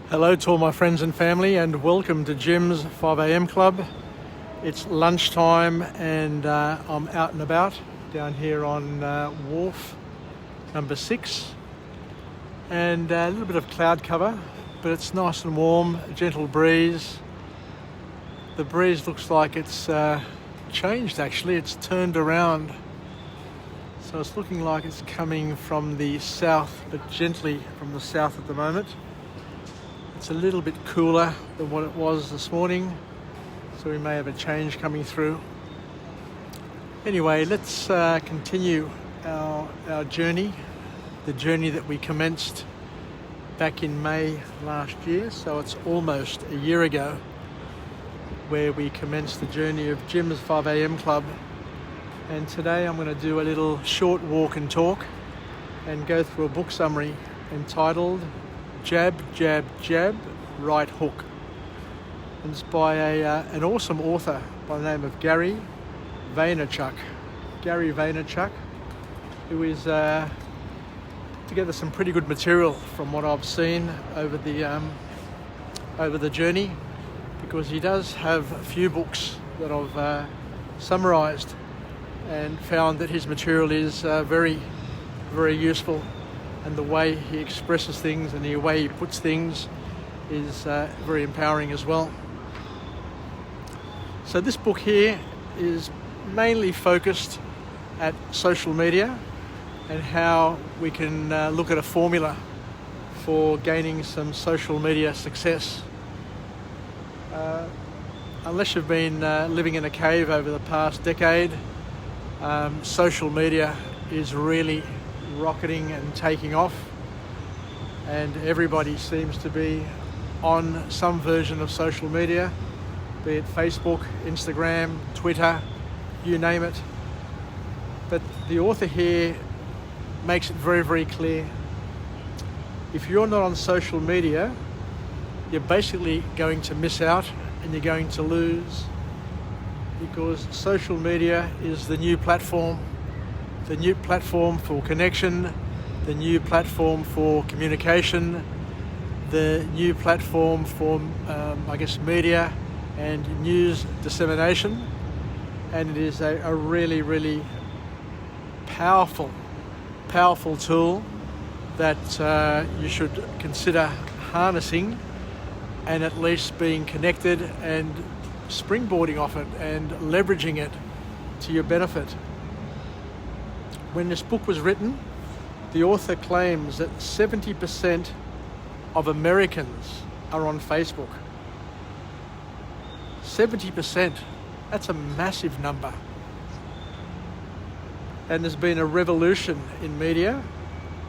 Hello to all my friends and family, and welcome to Jim's 5am Club. It's lunchtime and I'm out and about down here on wharf number 6, and a little bit of cloud cover, but it's nice and warm, a gentle breeze. The breeze looks like it's changed actually, it's turned around. So it's looking like it's coming from the south, but gently from the south at the moment. It's a little bit cooler than what it was this morning, so we may have a change coming through. Anyway, let's continue our journey, the journey that we commenced back in May last year, so it's almost a year ago where we commenced the journey of Jim's 5am Club. And today I'm going to do a little short walk and talk and go through a book summary entitled Jab, Jab, Jab, Right Hook. And it's by an awesome author by the name of Gary Vaynerchuk. Gary Vaynerchuk, who is together some pretty good material from what I've seen over the journey, because he does have a few books that I've summarised and found that his material is very, very useful. And the way he expresses things and the way he puts things is very empowering as well. So this book here is mainly focused at social media and how we can look at a formula for gaining some social media success. Unless you've been living in a cave over the past decade, social media is really rocketing and taking off, and everybody seems to be on some version of social media, be it Facebook, Instagram, Twitter, you name it. But the author here makes it very, very clear. If you're not on social media, you're basically going to miss out and you're going to lose, because social media is the new platform. The new platform for connection, the new platform for communication, the new platform for, media and news dissemination. And it is a really, really powerful tool that you should consider harnessing and at least being connected and springboarding off it and leveraging it to your benefit. When this book was written, the author claims that 70% of Americans are on Facebook. 70%, that's a massive number. And there's been a revolution in media,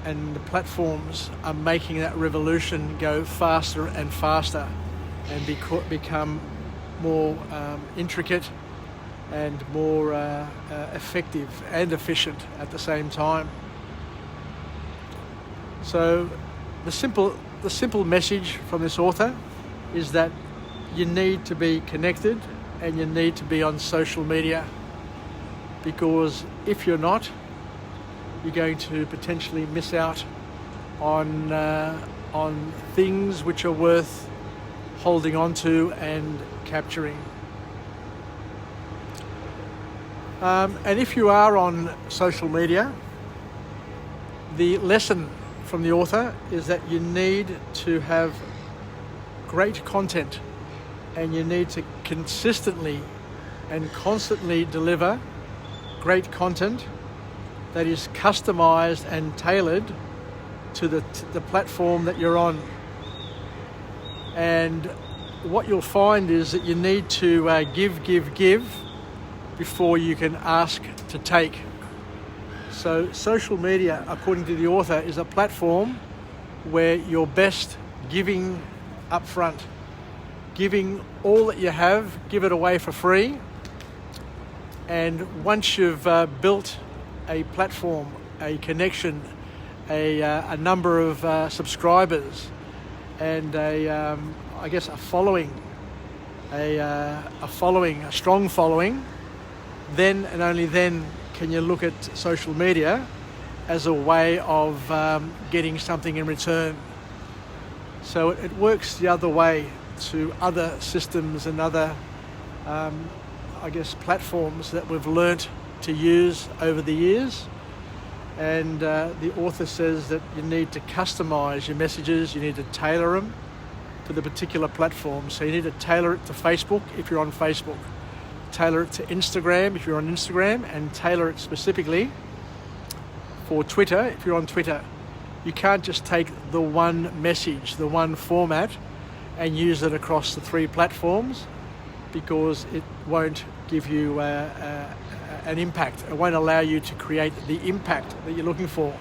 and the platforms are making that revolution go faster and faster and become more intricate and more effective and efficient at the same time. So the simple message from this author is that you need to be connected and you need to be on social media, because if you're not, you're going to potentially miss out on things which are worth holding on to and capturing. And if you are on social media, the lesson from the author is that you need to have great content, and you need to consistently and constantly deliver great content that is customized and tailored to the platform that you're on. And what you'll find is that you need to give before you can ask to take. So social media, according to the author, is a platform where you're best giving up front, giving all that you have, give it away for free. And once you've built a platform, a connection, a number of subscribers, and a following, a strong following, then and only then can you look at social media as a way of getting something in return. So it works the other way to other systems and other, platforms that we've learnt to use over the years. And the author says that you need to customize your messages, you need to tailor them to the particular platform. So you need to tailor it to Facebook if you're on Facebook, tailor it to Instagram if you're on Instagram, and tailor it specifically for Twitter if you're on Twitter. You can't just take the one message, the one format, and use it across the three platforms, because it won't give you an impact. It won't allow you to create the impact that you're looking for.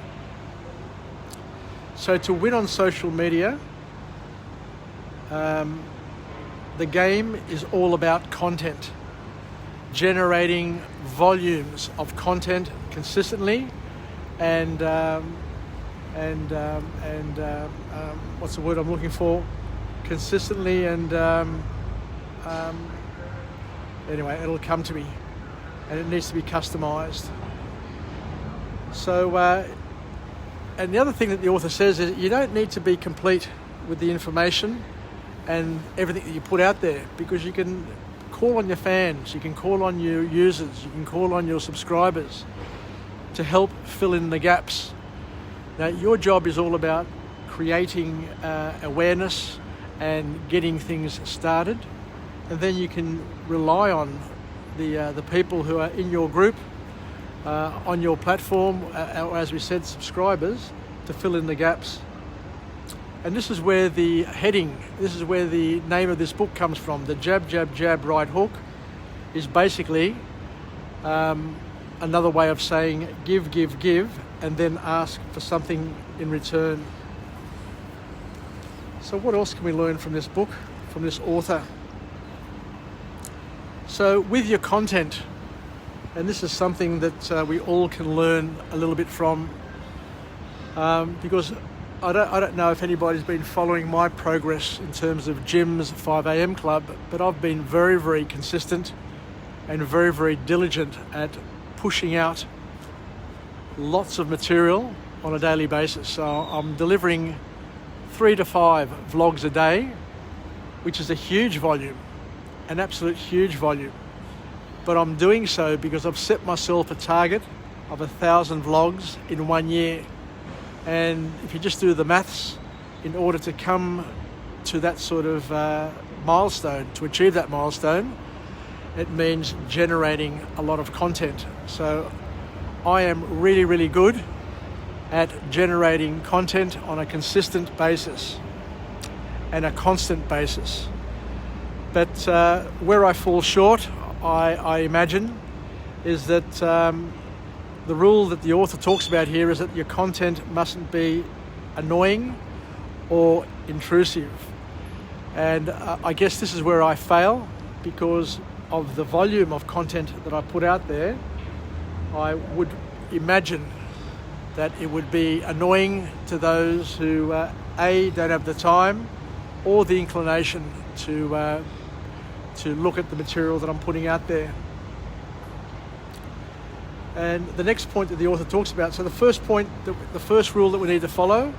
So to win on social media, the game is all about content, generating volumes of content consistently, and what's the word I'm looking for? Consistently, and anyway, it'll come to me, and it needs to be customized. So, and the other thing that the author says is you don't need to be complete with the information and everything that you put out there, because you can call on your fans, you can call on your users, you can call on your subscribers to help fill in the gaps. Now, your job is all about creating awareness and getting things started, and then you can rely on the people who are in your group, on your platform, or as we said, subscribers, to fill in the gaps. And this is where the heading, this is where the name of this book comes from. The Jab, Jab, Jab, Right Hook is basically another way of saying give, give, give, and then ask for something in return. So what else can we learn from this book, from this author? So with your content, and this is something that we all can learn a little bit from, because I don't know if anybody's been following my progress in terms of Jim's 5am Club, but I've been very, very consistent and very, very diligent at pushing out lots of material on a daily basis. So I'm delivering 3 to 5 vlogs a day, which is a huge volume, an absolute huge volume. But I'm doing so because I've set myself a target of 1,000 vlogs in 1 year. And if you just do the maths, in order to come to that sort of milestone, to achieve that milestone, it means generating a lot of content. So I am really, really good at generating content on a consistent basis and a constant basis. But where I fall short, I imagine, is that the rule that the author talks about here is that your content mustn't be annoying or intrusive. And I guess this is where I fail, because of the volume of content that I put out there. I would imagine that it would be annoying to those who A, don't have the time or the inclination to look at the material that I'm putting out there. And the next point that the author talks about, so the first point, the first rule that we need to follow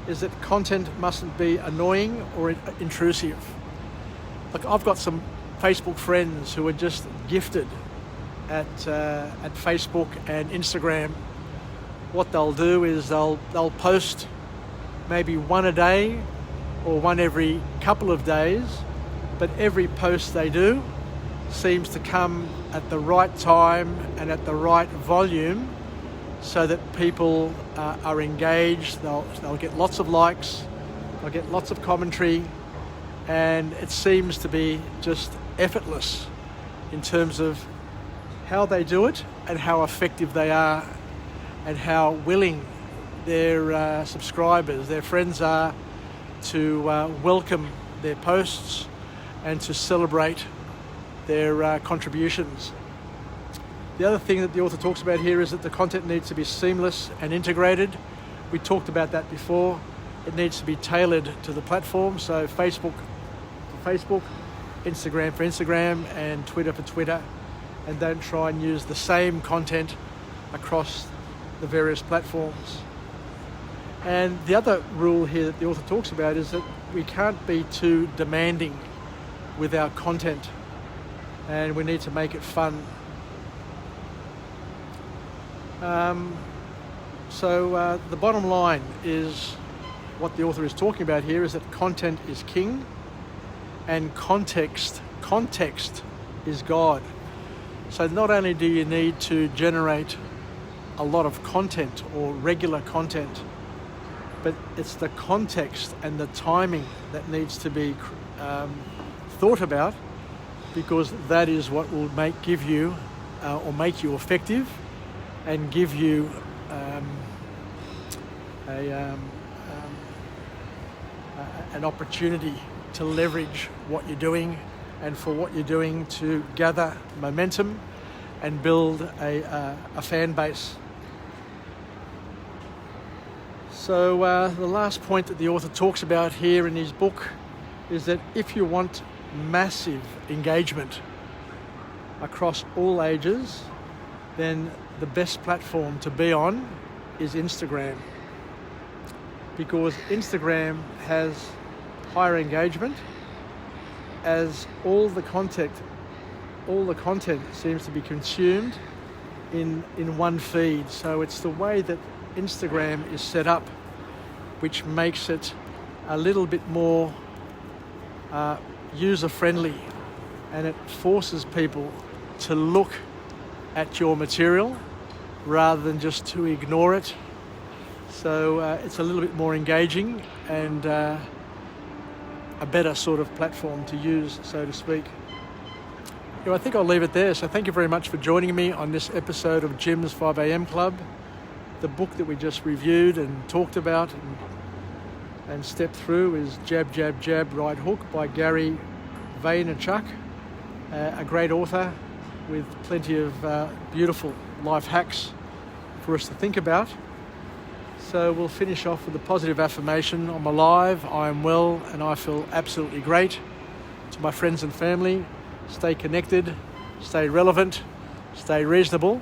is that content mustn't be annoying or intrusive. Like, I've got some Facebook friends who are just gifted at Facebook and Instagram. What they'll do is they'll post maybe one a day or one every couple of days, but every post they do seems to come at the right time and at the right volume, so that people are engaged. They'll get lots of likes, they'll get lots of commentary, and it seems to be just effortless in terms of how they do it and how effective they are, and how willing their subscribers, their friends are to welcome their posts and to celebrate their contributions. The other thing that the author talks about here is that the content needs to be seamless and integrated. We talked about that before. It needs to be tailored to the platform, so Facebook for Facebook, Instagram for Instagram, and Twitter for Twitter, and don't try and use the same content across the various platforms. And the other rule here that the author talks about is that we can't be too demanding with our content, and we need to make it fun. So the bottom line is, what the author is talking about here is that content is king, and context is God. So not only do you need to generate a lot of content or regular content, but it's the context and the timing that needs to be thought about, because that is what will make you effective and give you an opportunity to leverage what you're doing, and for what you're doing to gather momentum and build a fan base. So the last point that the author talks about here in his book is that if you want massive engagement across all ages, then the best platform to be on is Instagram, because Instagram has higher engagement, as all the content seems to be consumed in one feed. So it's the way that Instagram is set up which makes it a little bit more user-friendly, and it forces people to look at your material rather than just to ignore it. So it's a little bit more engaging and a better sort of platform to use, so to speak. I think I'll leave it there. So thank you very much for joining me on this episode of Jim's 5am Club. The book that we just reviewed and talked about and stepped through is Jab, Jab, Jab, Right Hook by Gary Vaynerchuk, a great author with plenty of beautiful life hacks for us to think about. So we'll finish off with a positive affirmation. I'm alive, I am well, and I feel absolutely great. To my friends and family, stay connected, stay relevant, stay reasonable.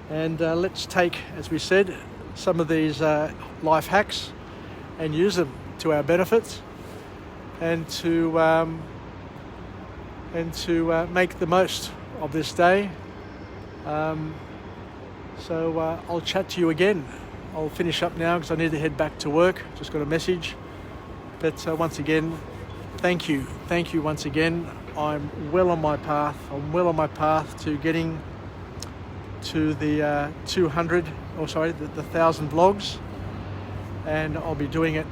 And let's take, as we said, some of these life hacks and use them to our benefits, and to make the most of this day. So I'll chat to you again. I'll finish up now because I need to head back to work. Just got a message. But once again, thank you. Thank you once again. I'm well on my path. I'm well on my path to getting to the 1,000 vlogs. And I'll be doing it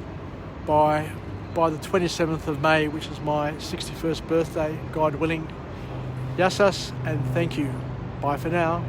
by the 27th of May, which is my 61st birthday, God willing. Yassas, and thank you. Bye for now.